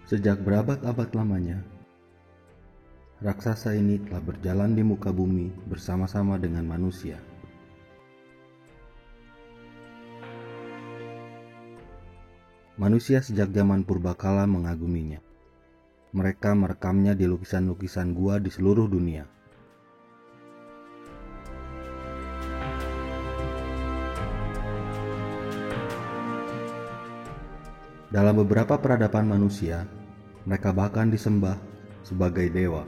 Sejak berabad-abad lamanya, raksasa ini telah berjalan di muka bumi bersama-sama dengan manusia. Manusia sejak zaman purbakala mengaguminya. Mereka merekamnya di lukisan-lukisan gua di seluruh dunia. Dalam beberapa peradaban manusia, mereka bahkan disembah sebagai dewa.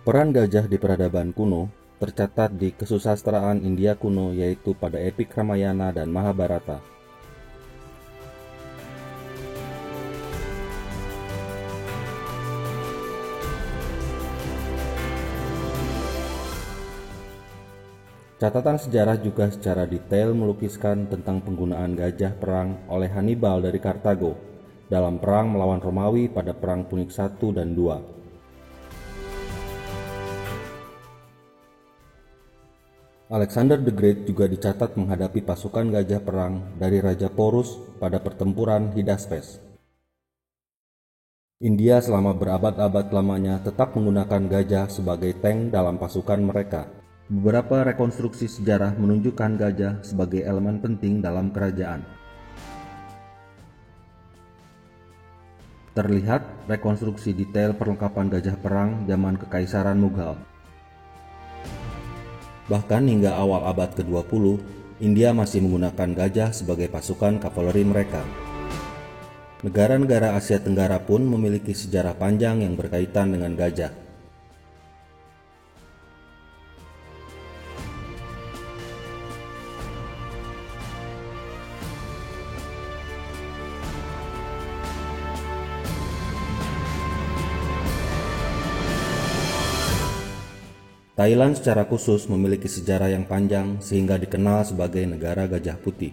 Peran gajah di peradaban kuno tercatat di kesusastraan India kuno, yaitu pada epik Ramayana dan Mahabharata. Catatan sejarah juga secara detail melukiskan tentang penggunaan gajah perang oleh Hannibal dari Kartago dalam perang melawan Romawi pada Perang Punik I dan II. Alexander the Great juga dicatat menghadapi pasukan gajah perang dari Raja Porus pada pertempuran Hydaspes. India selama berabad-abad lamanya tetap menggunakan gajah sebagai tank dalam pasukan mereka. Beberapa rekonstruksi sejarah menunjukkan gajah sebagai elemen penting dalam kerajaan. Terlihat rekonstruksi detail perlengkapan gajah perang zaman Kekaisaran Mughal. Bahkan hingga awal abad ke-20, India masih menggunakan gajah sebagai pasukan kavaleri mereka. Negara-negara Asia Tenggara pun memiliki sejarah panjang yang berkaitan dengan gajah. Thailand secara khusus memiliki sejarah yang panjang sehingga dikenal sebagai negara gajah putih.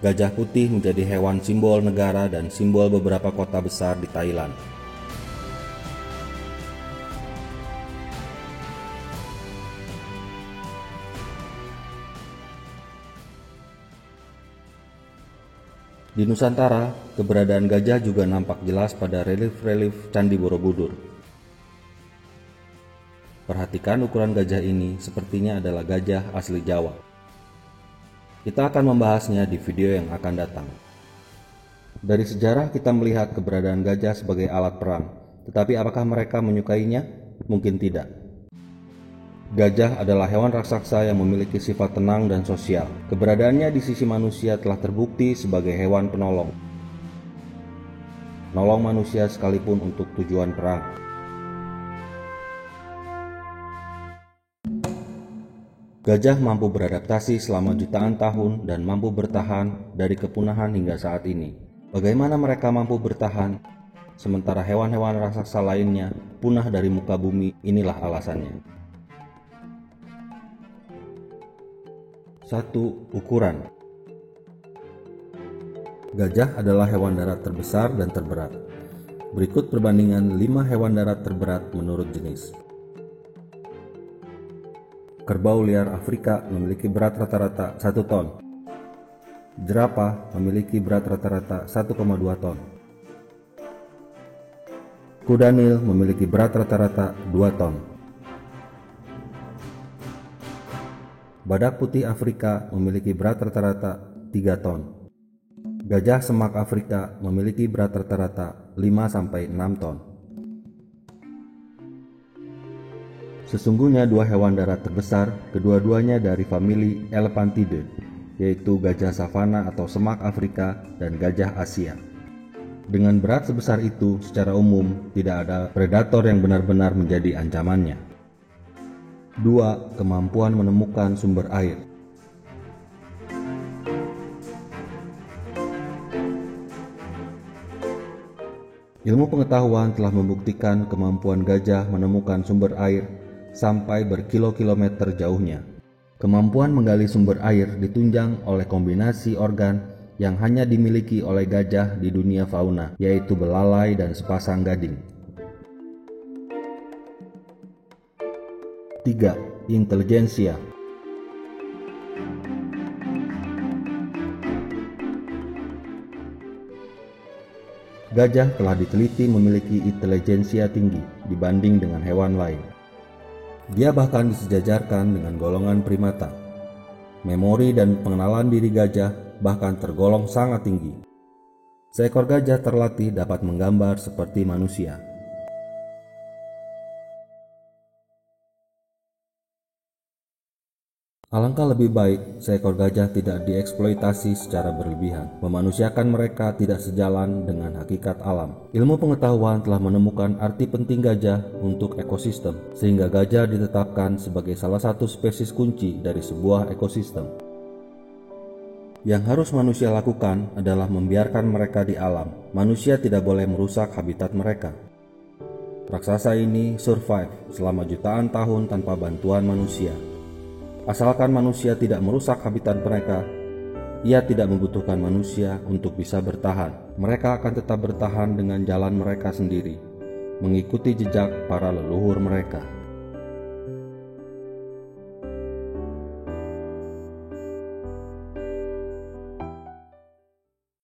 Gajah putih menjadi hewan simbol negara dan simbol beberapa kota besar di Thailand. Di Nusantara, keberadaan gajah juga nampak jelas pada relief-relief Candi Borobudur. Perhatikan ukuran gajah ini, sepertinya adalah gajah asli Jawa. Kita akan membahasnya di video yang akan datang. Dari sejarah kita melihat keberadaan gajah sebagai alat perang, tetapi apakah mereka menyukainya? Mungkin tidak. Gajah adalah hewan raksasa yang memiliki sifat tenang dan sosial. Keberadaannya di sisi manusia telah terbukti sebagai hewan penolong. Nolong manusia sekalipun untuk tujuan perang. Gajah mampu beradaptasi selama jutaan tahun dan mampu bertahan dari kepunahan hingga saat ini. Bagaimana mereka mampu bertahan, sementara hewan-hewan raksasa lainnya punah dari muka bumi? Inilah alasannya. 1. Ukuran. Gajah adalah hewan darat terbesar dan terberat. Berikut perbandingan 5 hewan darat terberat menurut jenis. Kerbau liar Afrika memiliki berat rata-rata 1 ton. Jerapah memiliki berat rata-rata 1,2 ton. Kuda Nil memiliki berat rata-rata 2 ton. Badak putih Afrika memiliki berat rata-rata 3 ton. Gajah semak Afrika memiliki berat rata-rata 5-6 ton. Sesungguhnya 2 hewan darat terbesar, kedua-duanya dari famili Elephantidae, yaitu gajah savana atau semak Afrika dan gajah Asia. Dengan berat sebesar itu, secara umum tidak ada predator yang benar-benar menjadi ancamannya. 2. Kemampuan menemukan sumber air. Ilmu pengetahuan telah membuktikan kemampuan gajah menemukan sumber air sampai berkilo-kilometer jauhnya. Kemampuan menggali sumber air ditunjang oleh kombinasi organ yang hanya dimiliki oleh gajah di dunia fauna, yaitu belalai dan sepasang gading. 3. Intelijensia. Gajah telah diteliti memiliki intelijensia tinggi dibanding dengan hewan lain. Dia bahkan disejajarkan dengan golongan primata. Memori dan pengenalan diri gajah bahkan tergolong sangat tinggi. Seekor gajah terlatih dapat menggambar seperti manusia. Alangkah lebih baik seekor gajah tidak dieksploitasi secara berlebihan. Memanusiakan mereka tidak sejalan dengan hakikat alam. Ilmu pengetahuan telah menemukan arti penting gajah untuk ekosistem, sehingga gajah ditetapkan sebagai salah satu spesies kunci dari sebuah ekosistem. Yang harus manusia lakukan adalah membiarkan mereka di alam. Manusia tidak boleh merusak habitat mereka. Raksasa ini survive selama jutaan tahun tanpa bantuan manusia. Asalkan manusia tidak merusak habitat mereka, ia tidak membutuhkan manusia untuk bisa bertahan. Mereka akan tetap bertahan dengan jalan mereka sendiri, mengikuti jejak para leluhur mereka.